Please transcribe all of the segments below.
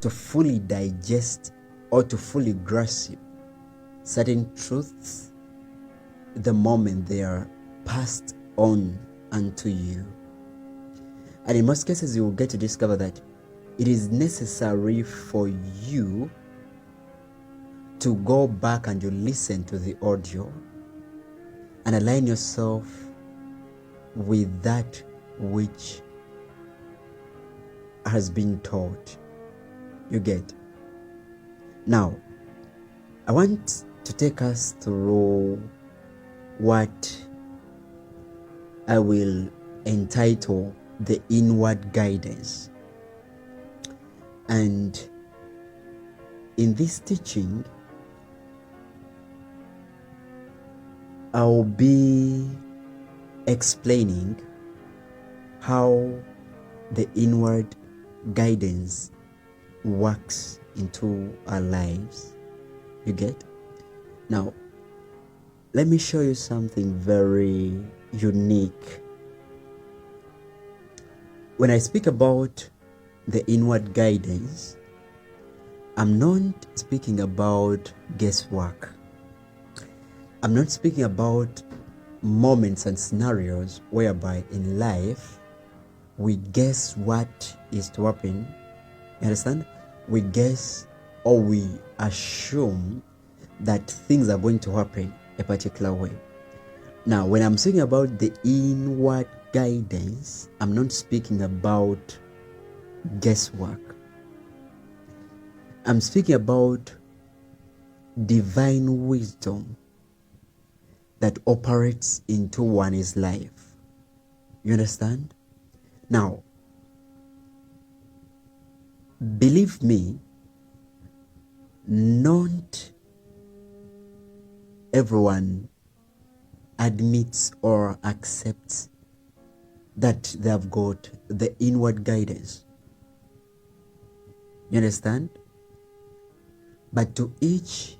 to fully digest or to fully grasp certain truths the moment they are passed on unto you. And in most cases, you will get to discover that it is necessary for you to go back and you listen to the audio and align yourself with that which has been taught. You get? Now, I want to take us through what I will entitle the inward guidance. And in this teaching, I'll be explaining how the inward guidance works into our lives. You get? Now, let me show you something very unique. When I speak about the inward guidance, I'm not speaking about guesswork. I'm not speaking about moments and scenarios whereby in life we guess what is to happen. You understand? We guess or we assume that things are going to happen a particular way. Now, when I'm speaking about the inward guidance, I'm not speaking about guesswork. I'm speaking about divine wisdom that operates into one's life. You understand? Now, believe me, not everyone admits or accepts that they have got the inward guidance. You understand? But to each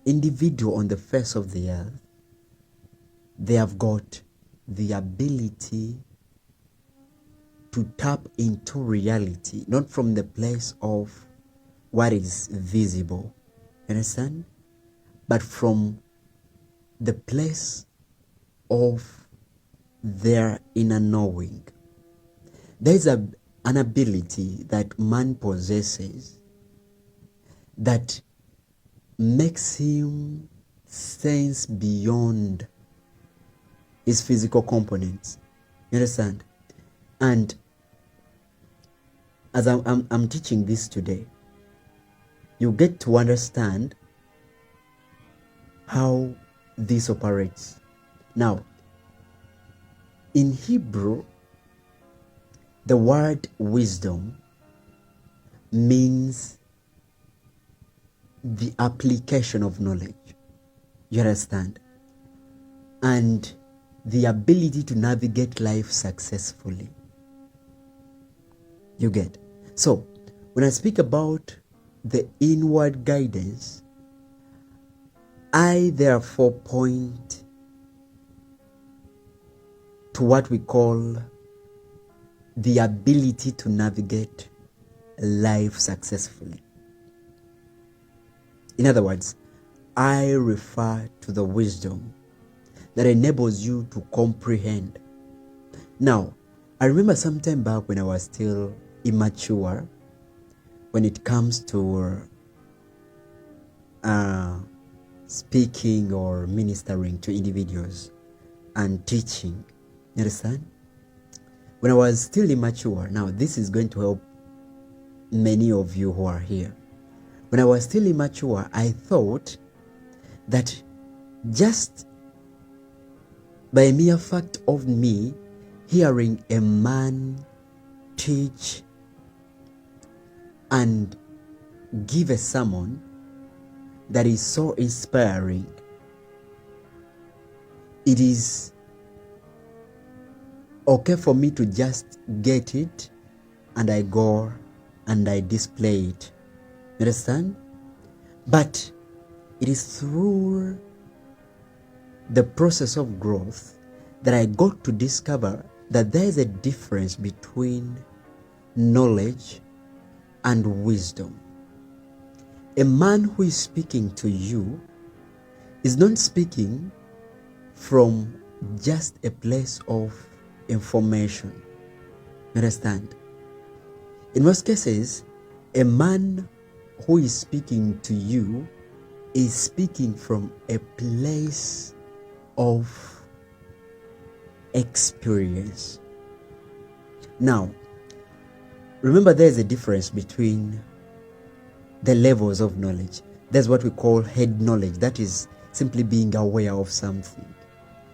individual on the face of the earth, they have got the ability to tap into reality, not from the place of what is visible, you understand? But from the place of their inner knowing. There is an ability that man possesses that makes him sense beyond his physical components. You understand? And as I'm teaching this today, you get to understand how this operates. Now, in Hebrew, the word wisdom means the application of knowledge. You understand? And the ability to navigate life successfully. You get? So, when I speak about the inward guidance, I therefore point to what we call the ability to navigate life successfully. In other words, I refer to the wisdom that enables you to comprehend. Now, I remember some time back when I was still immature when it comes to speaking or ministering to individuals and teaching. You understand? When I was still immature, now this is going to help many of you who are here. When I was still immature, I thought that just by mere fact of me hearing a man teach and give a sermon that is so inspiring, it is okay for me to just get it and I go and I display it. You understand? But it is through the process of growth that I got to discover that there is a difference between knowledge and wisdom. A man who is speaking to you is not speaking from just a place of information. You understand? In most cases, a man who is speaking to you is speaking from a place of experience. Now, remember, there's a difference between the levels of knowledge. There's what we call head knowledge. That is simply being aware of something,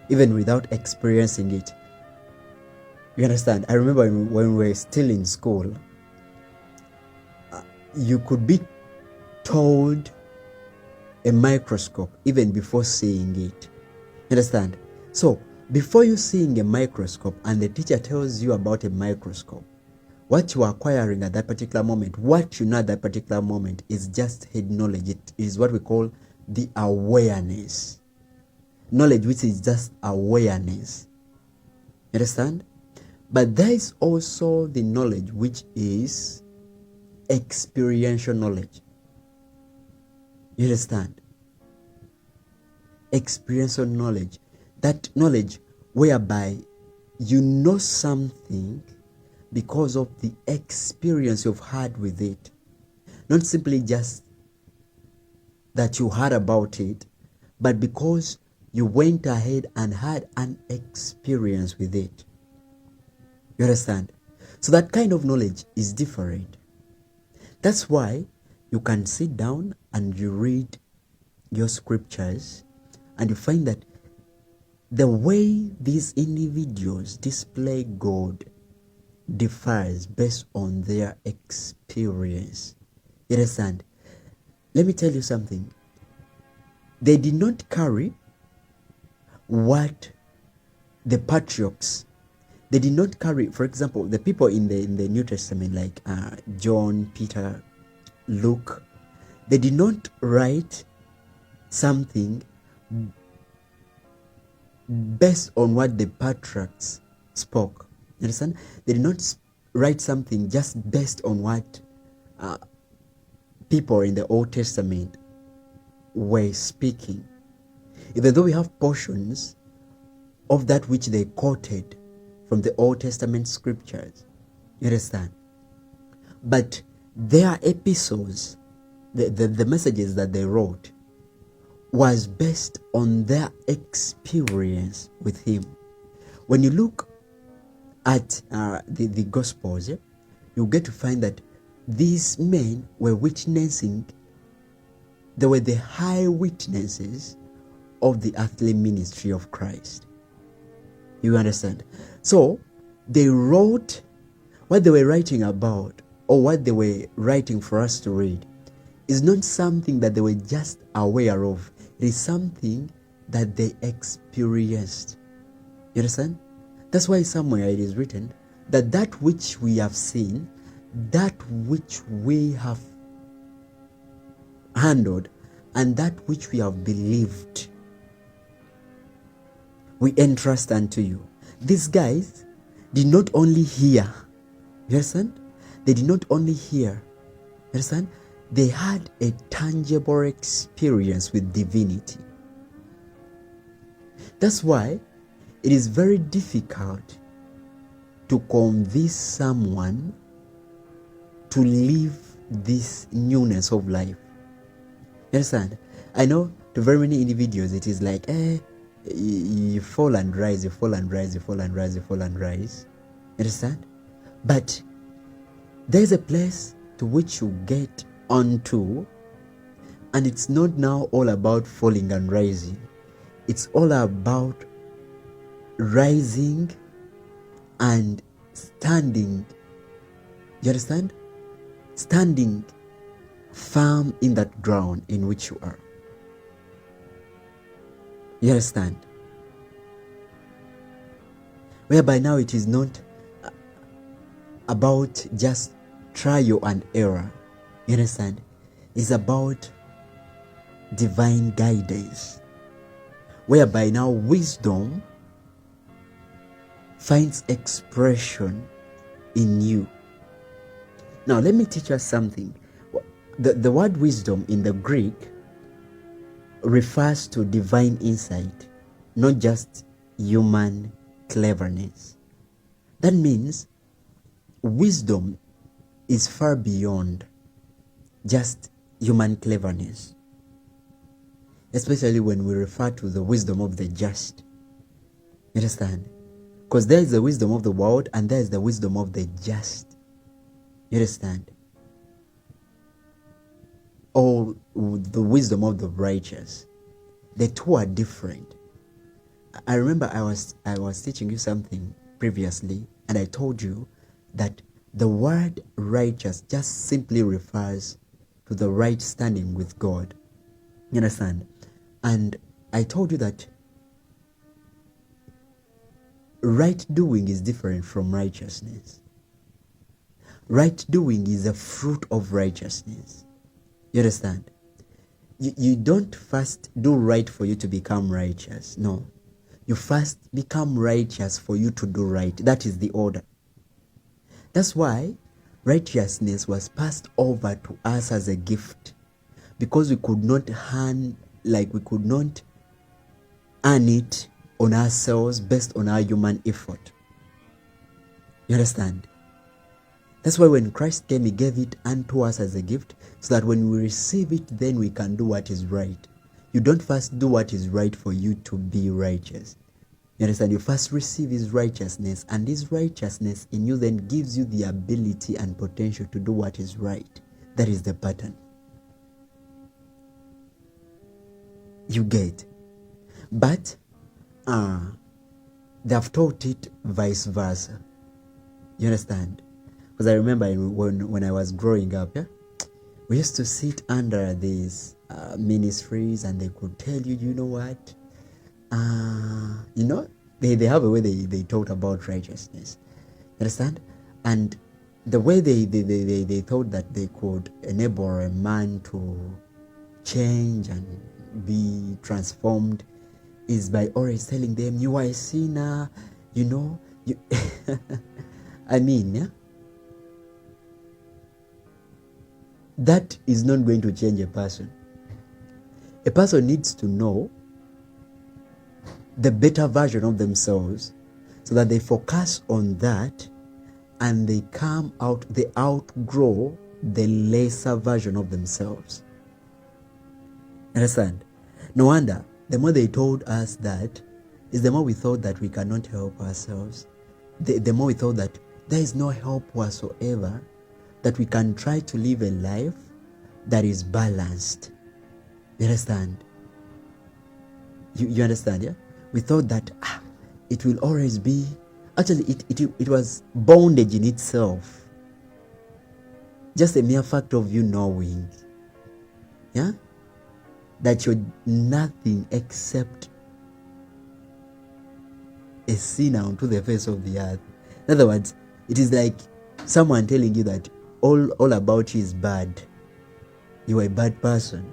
even without experiencing it. You understand? I remember when we were still in school, you could be told a microscope even before seeing it. You understand? So, before you seeing a microscope and the teacher tells you about a microscope, what you are acquiring at that particular moment, what you know at that particular moment is just head knowledge. It is what we call the awareness. Knowledge which is just awareness. You understand? But there is also the knowledge which is experiential knowledge. You understand? Experiential knowledge. That knowledge whereby you know something because of the experience you've had with it. Not simply just that you heard about it, but because you went ahead and had an experience with it. You understand? So that kind of knowledge is different. That's why you can sit down and you read your scriptures and you find that the way these individuals display God differs based on their experience. You understand? Let me tell you something. They did not carry what the patriarchs, they did not carry, for example, the people in the New Testament like John, Peter, Luke, they did not write something based on what the patriarchs spoke. You understand? They did not write something just based on what people in the Old Testament were speaking. Even though we have portions of that which they quoted from the Old Testament scriptures. You understand? But their epistles, the messages that they wrote, was based on their experience with him. When you look at the Gospels, you get to find that these men were witnessing, they were the high witnesses of the earthly ministry of Christ. You understand? So, they wrote what they were writing about, or what they were writing for us to read, is not something that they were just aware of. It is something that they experienced. You understand? That's why somewhere it is written that that which we have seen, that which we have handled, and that which we have believed, we entrust unto you. These guys did not only hear, you understand? They did not only hear, you understand? They had a tangible experience with divinity. That's why it is very difficult to convince someone to live this newness of life. You understand? I know to very many individuals it is like, you fall and rise, you fall and rise, you fall and rise, you fall and rise. You understand? But there's a place to which you get onto, and it's not now all about falling and rising. It's all about rising and standing. You understand? Standing firm in that ground in which you are. You understand? Whereby now it is not about just trial and error. You understand? It's about divine guidance. Whereby now wisdom finds expression in you. Now, let me teach us something. The word wisdom in the Greek refers to divine insight, not just human cleverness. That means wisdom is far beyond just human cleverness, especially when we refer to the wisdom of the just. You understand? Because there is the wisdom of the world and there is the wisdom of the just. You understand? Or the wisdom of the righteous. The two are different. I remember I was teaching you something previously, and I told you that the word righteous just simply refers to the right standing with God. You understand? And I told you that right doing is different from righteousness. Right doing is a fruit of righteousness. You understand? You don't first do right for you to become righteous. No. You first become righteous for you to do right. That is the order. That's why righteousness was passed over to us as a gift, because we could not earn it on ourselves based on our human effort. You understand? That's why when Christ came, he gave it unto us as a gift, so that when we receive it, then we can do what is right. You don't first do what is right for you to be righteous. You understand? You first receive his righteousness, and his righteousness in you then gives you the ability and potential to do what is right. That is the pattern. You get? But they have taught it vice versa. You understand? Because I remember when I was growing up, we used to sit under these ministries, and they could tell you, you know what? They have a way they talked about righteousness. You understand? And the way they thought that they could enable a man to change and be transformed is by always telling them, you are a sinner, you I mean, yeah? That is not going to change a person. A person needs to know the better version of themselves, so that they focus on that and they outgrow the lesser version of themselves. Understand? No wonder, the more they told us that, is the more we thought that we cannot help ourselves. The more we thought that there is no help whatsoever, that we can try to live a life that is balanced. You understand? You understand, yeah? We thought that it will always be, actually it was bondage in itself. Just a mere fact of you knowing, yeah, that you're nothing except a sinner onto the face of the earth. In other words, it is like someone telling you that all about you is bad. You are a bad person.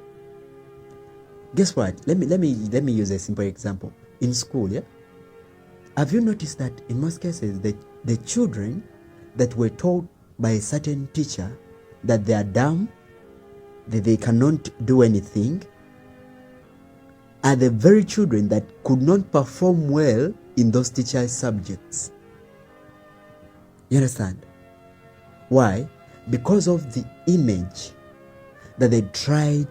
Guess what? Let me use a simple example. In school, yeah? Have you noticed that in most cases the children that were told by a certain teacher that they are dumb, that they cannot do anything, are the very children that could not perform well in those teachers' subjects? You understand? Why? Because of the image that they tried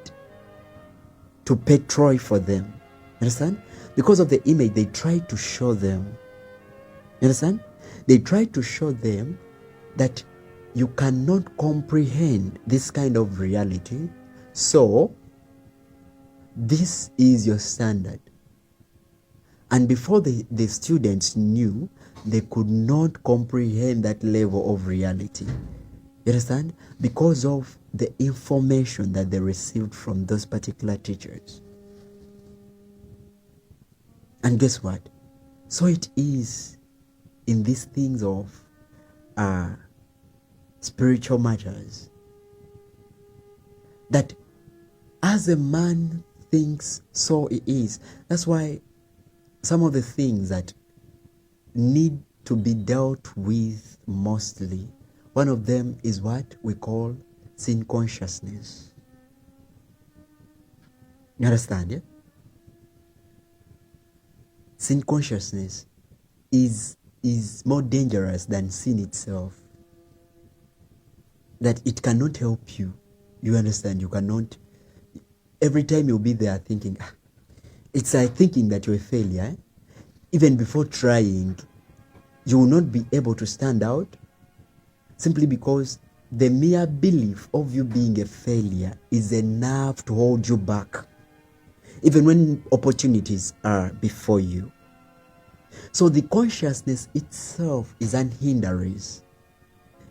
to portray for them. You understand? Because of the image they tried to show them. You understand? They tried to show them that you cannot comprehend this kind of reality, so this is your standard. And before the students knew, they could not comprehend that level of reality. You understand? Because of the information that they received from those particular teachers. And guess what? So it is in these things of spiritual matters, that as a man thinks, so he is. That's why some of the things that need to be dealt with mostly One of them is what we call sin consciousness. You understand, yeah? Sin consciousness is more dangerous than sin itself. That it cannot help you. You understand? You cannot. Every time you'll be there thinking, it's like thinking that you're a failure. Even before trying, you will not be able to stand out simply because the mere belief of you being a failure is enough to hold you back, even when opportunities are before you. So the consciousness itself is an hindrance,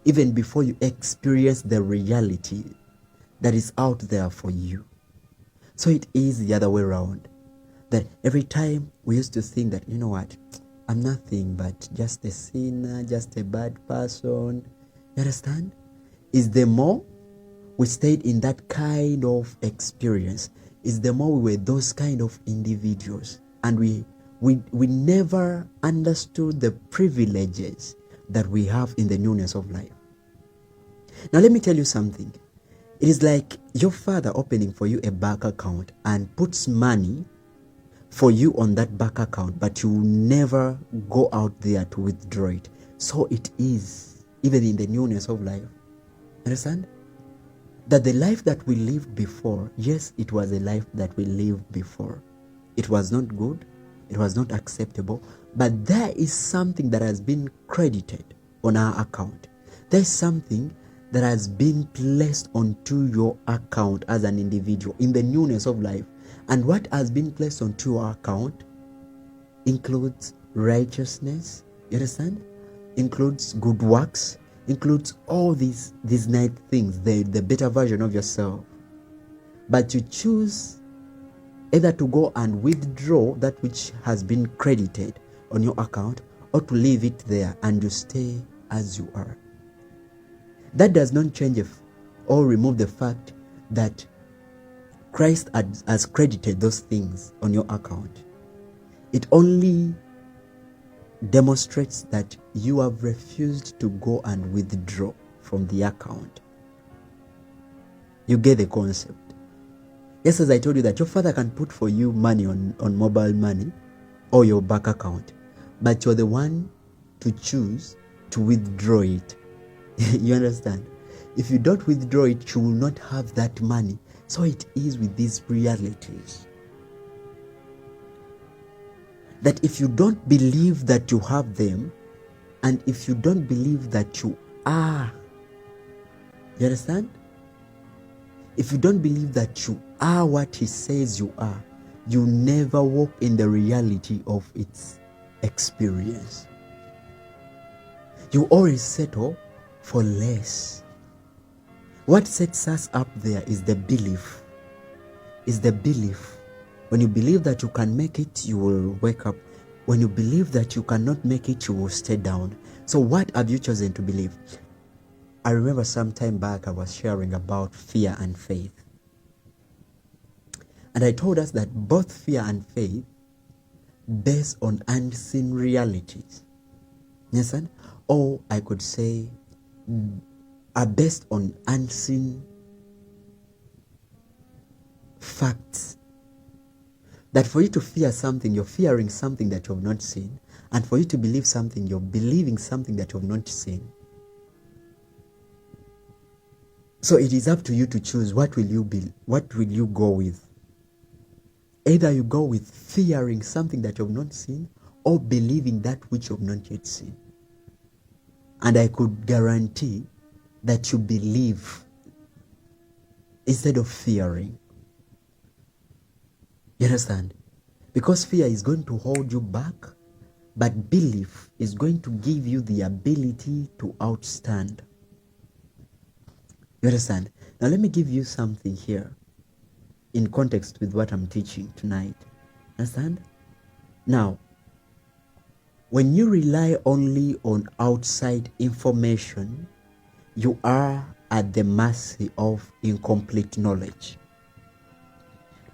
even before you experience the reality that is out there for you. So it is the other way around. That every time we used to think that, you know what, I'm nothing but just a sinner, just a bad person. You understand? Is the more we stayed in that kind of experience, is the more we were those kind of individuals. And we never understood the privileges that we have in the newness of life. Now let me tell you something. It is like your father opening for you a bank account and puts money for you on that bank account, but you never go out there to withdraw it. So it is, even in the newness of life. Understand? That the life that we lived before, yes, it was a life that we lived before. It was not good. It was not acceptable. But there is something that has been credited on our account. There is something that has been placed onto your account as an individual in the newness of life. And what has been placed onto your account includes righteousness, you understand? Includes good works, includes all these nice things, the better version of yourself. But you choose either to go and withdraw that which has been credited on your account, or to leave it there and you stay as you are. That does not change or remove the fact that Christ has credited those things on your account. It only demonstrates that you have refused to go and withdraw from the account. You get the concept. Yes, as I told you that your father can put for you money on mobile money or your bank account, but you're the one to choose to withdraw it. You understand? If you don't withdraw it, you will not have that money. So it is with these realities. That if you don't believe that you have them, and if you don't believe that you are, you understand? If you don't believe that you are what he says you are, you never walk in the reality of its experience. You always settle for less. What sets us up there is the belief. Is the belief. When you believe that you can make it, you will wake up. When you believe that you cannot make it, you will stay down. So what have you chosen to believe? I remember some time back I was sharing about fear and faith. And I told us that both fear and faith based on unseen realities. Yes, sir? Or I could say are based on unseen facts. That for you to fear something, you're fearing something that you have not seen. And for you to believe something, you're believing something that you have not seen. So it is up to you to choose what will you go with. Either you go with fearing something that you have not seen, or believing that which you have not yet seen. And I could guarantee that you believe instead of fearing. You understand? Because fear is going to hold you back, but belief is going to give you the ability to outstand. You understand? Now let me give you something here in context with what I'm teaching tonight. Understand? Now, when you rely only on outside information, you are at the mercy of incomplete knowledge.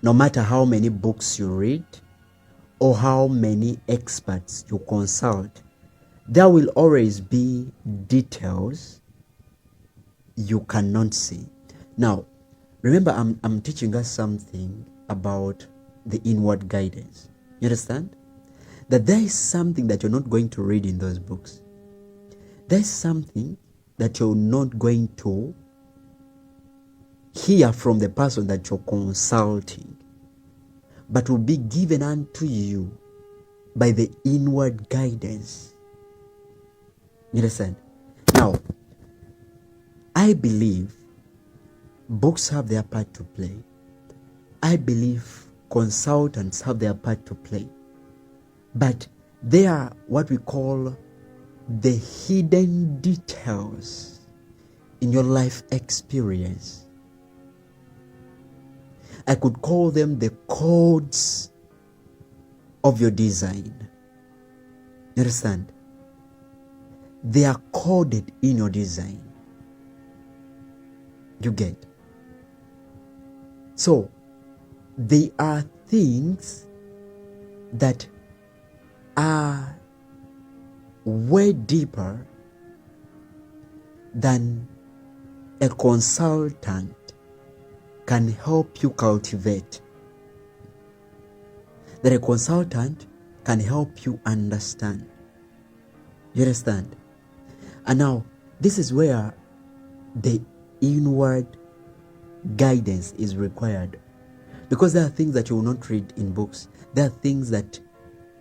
No matter how many books you read or how many experts you consult, there will always be details you cannot see. Now, remember, I'm teaching us something about the inward guidance. You understand? That there is something that you're not going to read in those books. There's something that you're not going to hear from the person that you're consulting, but will be given unto you by the inward guidance. You understand? Now, I believe books have their part to play. I believe consultants have their part to play. But they are what we call the hidden details in your life experience. I could call them the codes of your design. You understand? They are coded in your design. You get? So, they are things that are way deeper than a consultant can help you cultivate, that a consultant can help you understand. You understand? And now, this is where the inward guidance is required. Because there are things that you will not read in books. There are things that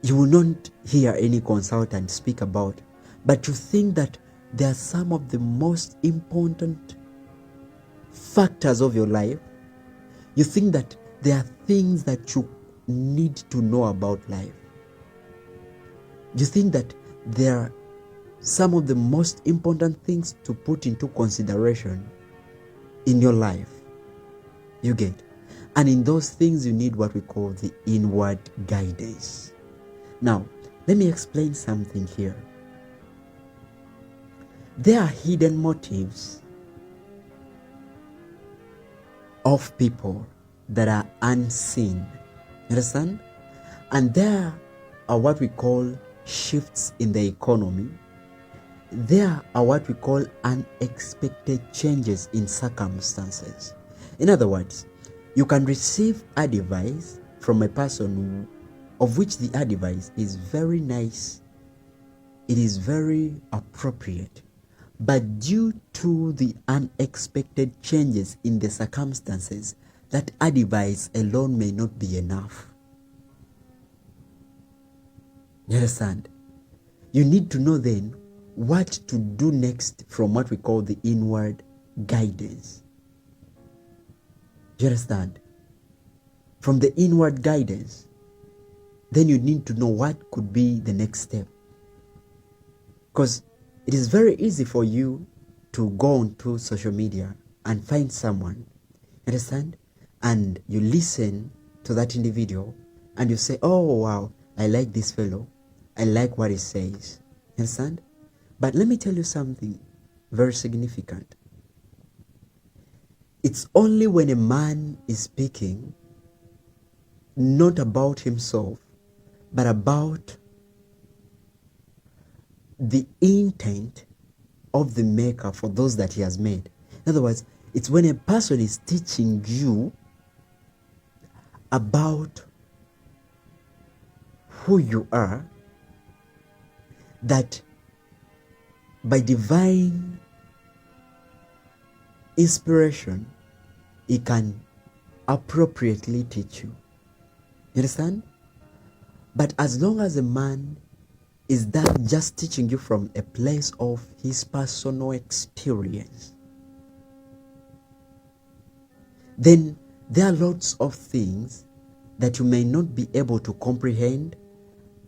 you will not hear any consultant speak about. But you think that they are some of the most important factors of your life. You think that there are things that you need to know about life. You think that there are some of the most important things to put into consideration in your life. You get? And in those things, you need what we call the inward guidance. Now, let me explain something here. There are hidden motives of people that are unseen. You understand? And there are what we call shifts in the economy. There are what we call unexpected changes in circumstances. In other words, you can receive advice from a person of which the advice is very nice. It is very appropriate. But due to the unexpected changes in the circumstances, that advice alone may not be enough. You understand? You need to know then what to do next from what we call the inward guidance. Do you understand? From the inward guidance, then you need to know what could be the next step. Because it is very easy for you to go onto social media and find someone, understand? And you listen to that individual and you say, oh wow, I like this fellow. I like what he says. Understand? But let me tell you something very significant. It's only when a man is speaking not about himself, but about the intent of the maker for those that he has made. In other words, it's when a person is teaching you about who you are, that by divine inspiration, he can appropriately teach you. You understand? But as long as a man is that just teaching you from a place of his personal experience, then there are lots of things that you may not be able to comprehend,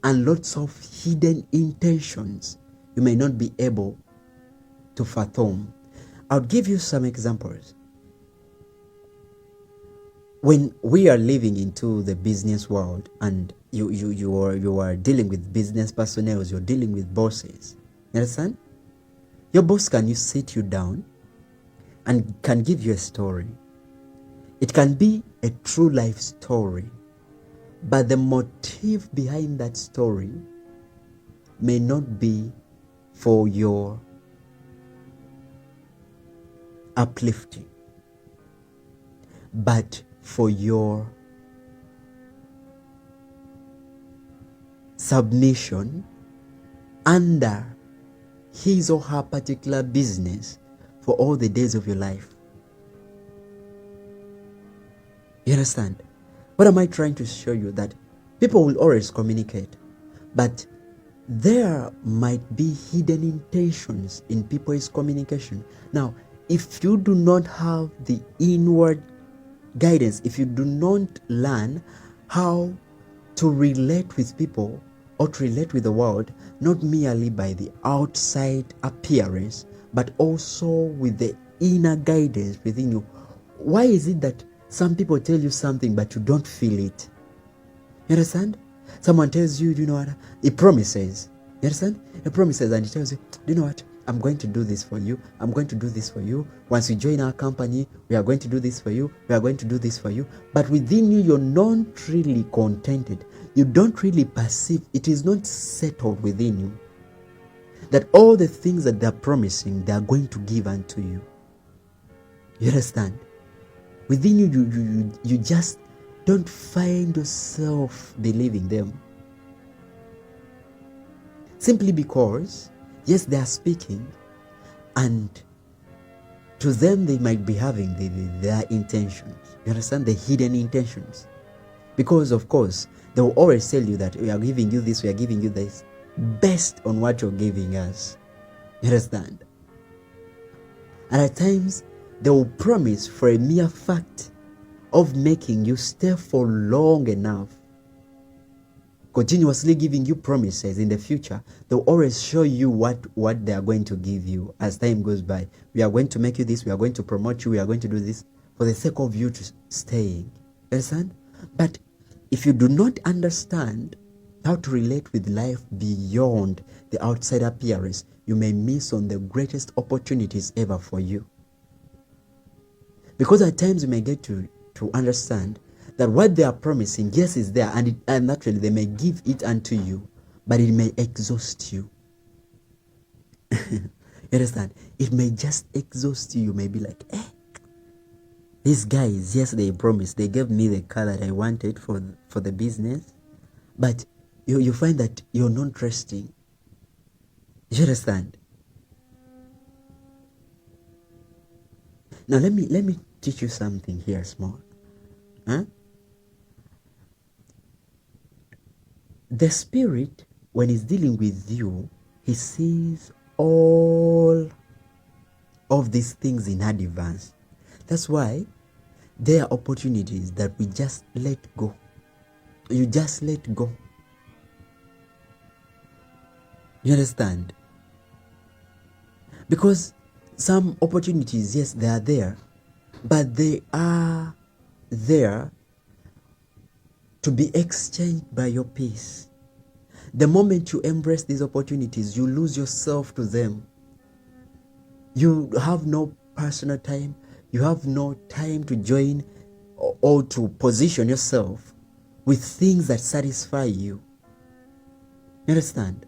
and lots of hidden intentions you may not be able to fathom. I'll give you some examples. When we are living into the business world and you are dealing with business personnel, you're dealing with bosses, you understand? Your boss can sit you down and can give you a story. It can be a true life story, but the motive behind that story may not be for your uplifting, but for your submission under his or her particular business for all the days of your life. You understand? What am I trying to show you? That people will always communicate, but there might be hidden intentions in people's communication. Now, if you do not have the inward guidance, if you do not learn how to relate with people or to relate with the world, not merely by the outside appearance, but also with the inner guidance within you. Why is it that some people tell you something but you don't feel it? You understand? Someone tells you, you know what, he promises. You understand? He promises and he tells you, you know what, I'm going to do this for you. I'm going to do this for you. Once you join our company, we are going to do this for you. We are going to do this for you. But within you, you're not really contented. You don't really perceive, it is not settled within you that all the things that they're promising, they are going to give unto you. You understand? Within you, you just don't find yourself believing them. Simply because, yes, they are speaking, and to them they might be having their intentions. You understand? The hidden intentions. Because, of course, they will always tell you that we are giving you this, we are giving you this, based on what you're giving us. You understand? And at times, they will promise for a mere fact of making you stay for long enough, continuously giving you promises in the future. They'll always show you what they are going to give you as time goes by. We are going to make you this, we are going to promote you, we are going to do this for the sake of you to staying. Understand? But if you do not understand how to relate with life beyond the outside appearance, you may miss on the greatest opportunities ever for you. Because at times you may get to understand that what they are promising, yes, is there, and actually they may give it unto you, but it may exhaust you. You understand? It may just exhaust you. You may be like, these guys, yes, they promised, they gave me the car that I wanted for the business, but you find that you're not trusting. You understand? Now let me teach you something here small. The Spirit, when he's dealing with you, he sees all of these things in advance. That's why there are opportunities that we just let go. You just let go. You understand? Because some opportunities, yes, they are there, but they are there to be exchanged by your peace. The moment you embrace these opportunities, you lose yourself to them. You have no personal time. You have no time to join or to position yourself with things that satisfy you. You understand?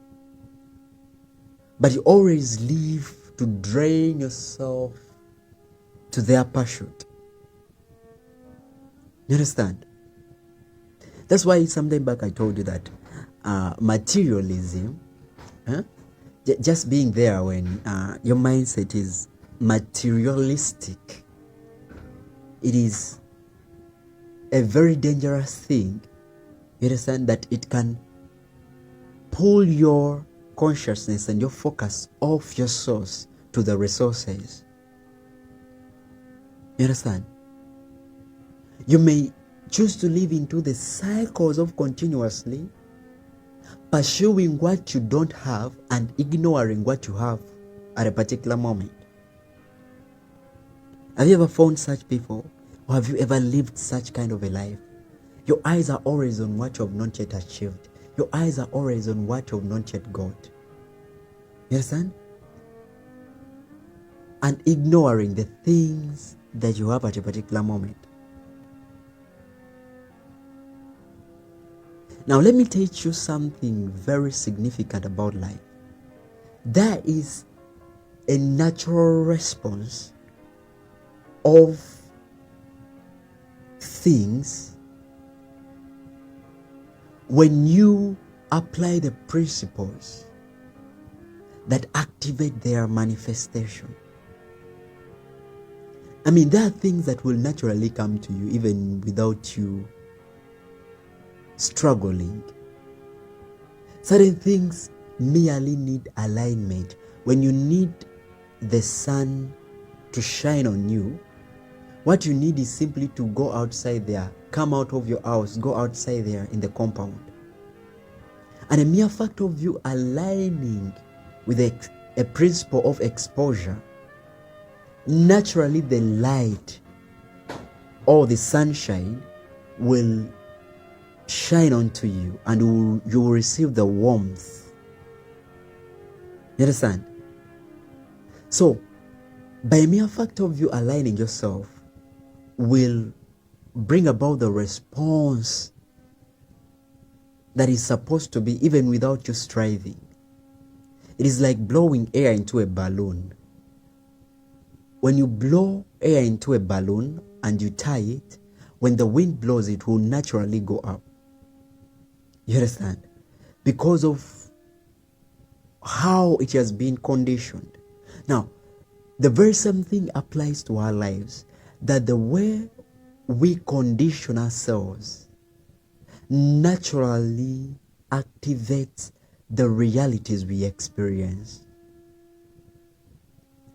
But you always live to drain yourself to their pursuit. You understand? That's why sometime back I told you that materialism, just being there when your mindset is materialistic, it is a very dangerous thing. You understand? That it can pull your consciousness and your focus off your source to the resources. You understand? You may choose to live into the cycles of continuously pursuing what you don't have and ignoring what you have at a particular moment. Have you ever found such people? Or have you ever lived such kind of a life? Your eyes are always on what you have not yet achieved. Your eyes are always on what you have not yet got. You understand? And ignoring the things that you have at a particular moment. Now let me teach you something very significant about life. There is a natural response of things, when you apply the principles that activate their manifestation, I mean, there are things that will naturally come to you even without you struggling. Certain things merely need alignment. When you need the sun to shine on you, what you need is simply to go outside there, come out of your house, go outside there in the compound. And a mere fact of you aligning with a principle of exposure, naturally the light or the sunshine will shine onto you, and you will receive the warmth. You understand? So, by mere fact of you aligning yourself will bring about the response that is supposed to be even without you striving. It is like blowing air into a balloon. When you blow air into a balloon and you tie it, when the wind blows, it will naturally go up. You understand? Because of how it has been conditioned. Now, the very same thing applies to our lives, that the way we condition ourselves naturally activates the realities we experience.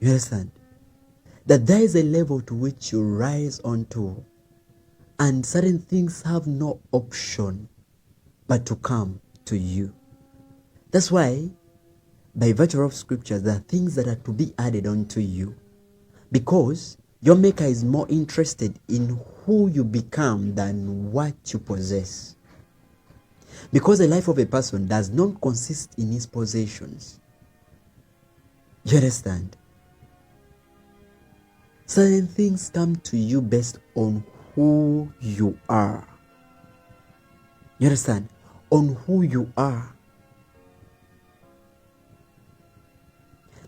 You understand? That there is a level to which you rise onto, and certain things have no option but to come to you. That's why, by virtue of scriptures, there are things that are to be added onto you, because your Maker is more interested in who you become than what you possess. Because the life of a person does not consist in his possessions. You understand? Certain things come to you based on who you are. You understand? On who you are.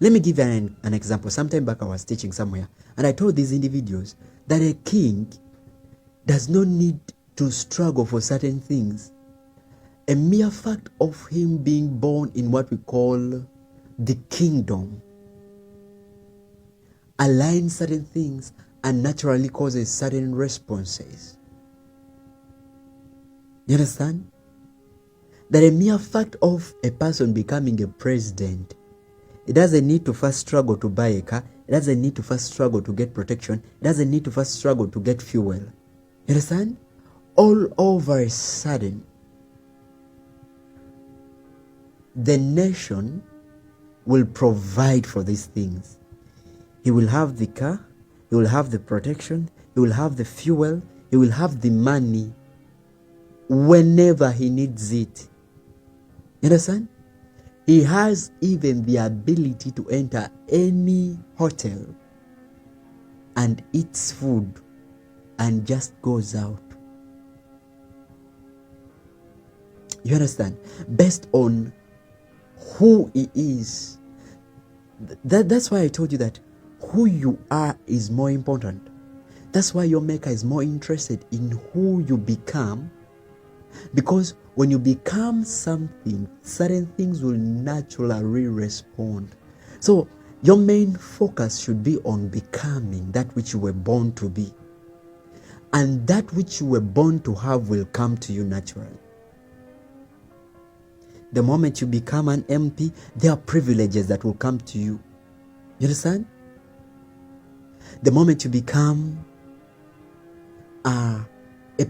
Let me give you an example. Sometime back I was teaching somewhere, and I told these individuals that a king does not need to struggle for certain things. A mere fact of him being born in what we call the kingdom aligns certain things and naturally causes certain responses. You understand? That a mere fact of a person becoming a president, it doesn't need to first struggle to buy a car, it doesn't need to first struggle to get protection, it doesn't need to first struggle to get fuel. You understand? All over a sudden, the nation will provide for these things. He will have the car, he will have the protection, he will have the fuel, he will have the money whenever he needs it. You understand? He has even the ability to enter any hotel and eats food and just goes out. You understand? Based on who he is. That's why I told you that who you are is more important. That's why your Maker is more interested in who you become, because when you become something, certain things will naturally respond. So your main focus should be on becoming that which you were born to be, and that which you were born to have will come to you naturally. The moment you become an MP, there are privileges that will come to you. You understand? The moment you become a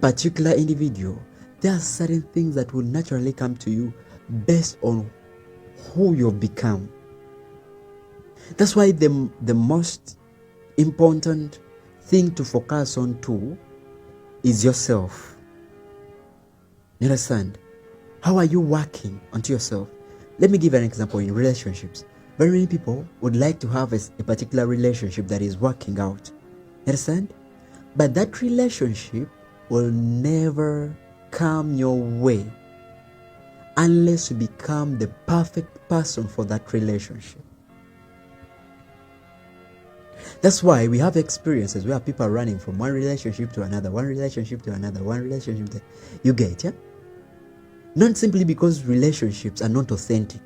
particular individual, there are certain things that will naturally come to you based on who you've become. That's why the most important thing to focus on too is yourself. You understand? How are you working onto yourself? Let me give an example in relationships. Very many people would like to have a particular relationship that is working out. You understand? But that relationship will never come your way unless you become the perfect person for that relationship. That's why we have experiences where people are running from one relationship to another, one relationship to another, one relationship to... You get, yeah? Not simply because relationships are not authentic,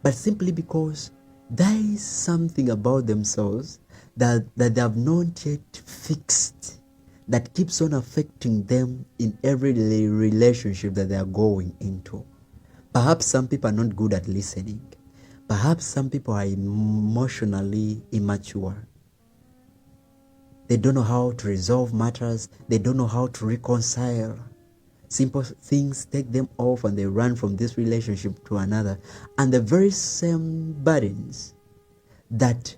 but simply because there is something about themselves that they have not yet fixed, that keeps on affecting them in every relationship that they are going into. Perhaps some people are not good at listening. Perhaps some people are emotionally immature. They don't know how to resolve matters. They don't know how to reconcile. Simple things take them off and they run from this relationship to another. And the very same burdens that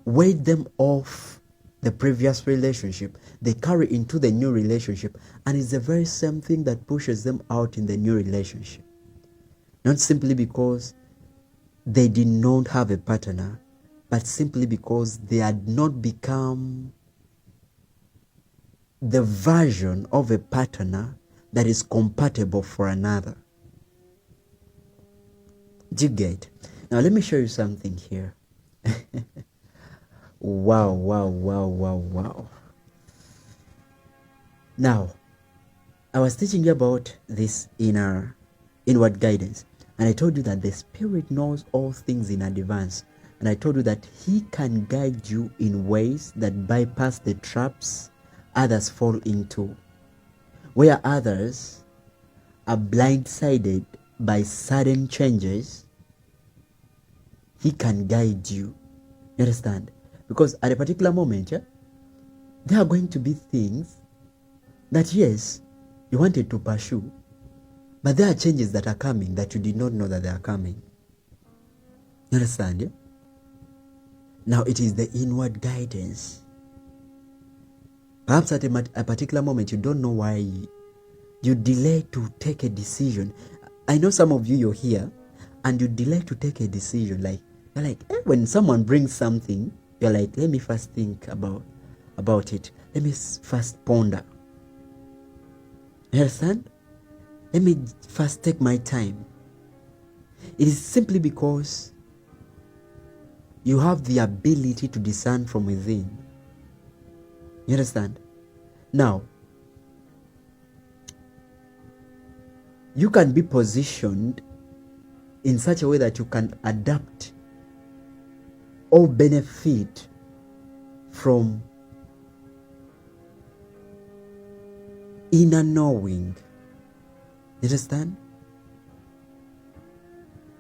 weighed them off the previous relationship, they carry into the new relationship. And it's the very same thing that pushes them out in the new relationship. Not simply because they did not have a partner, but simply because they had not become the version of a partner that is compatible for another. Do you get? Now let me show you something here. Wow. Now, I was teaching you about this inward guidance. And I told you that the Spirit knows all things in advance. And I told you that He can guide you in ways that bypass the traps others fall into. Where others are blindsided by sudden changes, He can guide you. You understand? Because at a particular moment, there are going to be things that, yes, you wanted to pursue, but there are changes that are coming that you did not know that they are coming. You understand? Yeah? Now it is the inward guidance. Perhaps at a particular moment you don't know why you delay to take a decision. I know some of you're here and you delay to take a decision. Like you're like, when someone brings something, you're like, let me first think about it. Let me first ponder. You understand? Let me first take my time. It is simply because you have the ability to discern from within. You understand? Now, you can be positioned in such a way that you can adapt or benefit from inner knowing. You understand?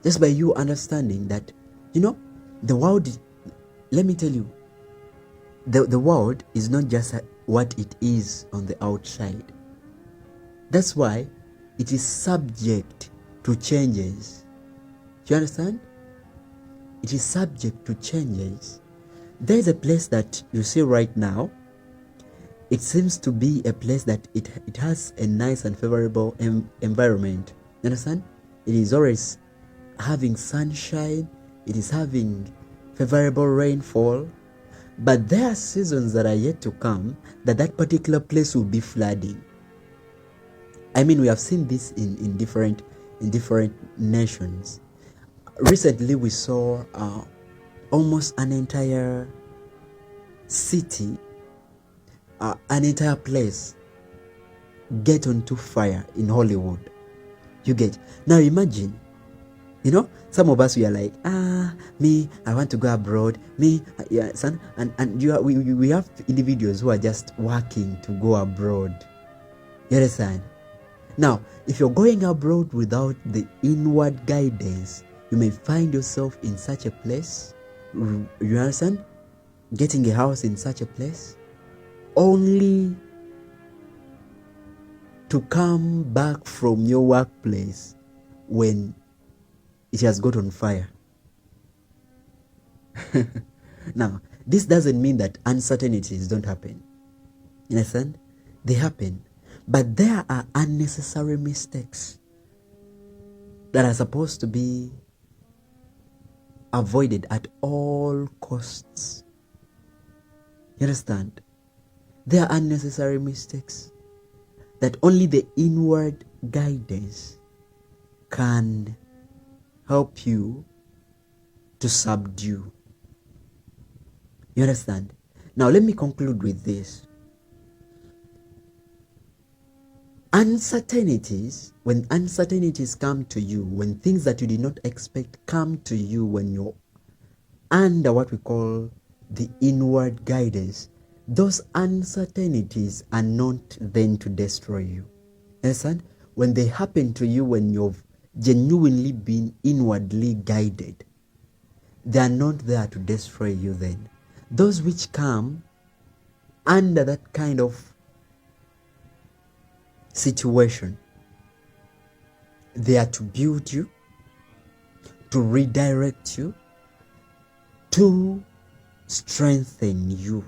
Just by you understanding that, the world, let me tell you, the world is not just what it is on the outside. That's why it is subject to changes. Do you understand? It is subject to changes. There is a place that you see right now. It seems to be a place that it has a nice and favorable environment. You understand? It is always having sunshine. It is having favorable rainfall. But there are seasons that are yet to come that particular place will be flooding. I mean, we have seen this in different nations. Recently, we saw almost an entire city, an entire place get onto fire in Hollywood. You get? Now imagine, some of us, we are like, me, I want to go abroad. Me, yeah, son, and we have individuals who are just working to go abroad. You understand? Now, if you're going abroad without the inward guidance, you may find yourself in such a place. You understand? Getting a house in such a place, only to come back from your workplace when it has got on fire. Now, this doesn't mean that uncertainties don't happen. You understand? They happen. But there are unnecessary mistakes that are supposed to be avoided at all costs. You understand? There are unnecessary mistakes that only the inward guidance can help you to subdue. You understand? Now, let me conclude with this. Uncertainties, when uncertainties come to you, when things that you did not expect come to you, when you're under what we call the inward guidance, those uncertainties are not then to destroy you. Understand? When they happen to you, when you've genuinely been inwardly guided, they are not there to destroy you then. Those which come under that kind of situation, they are to build you, to redirect you, to strengthen you.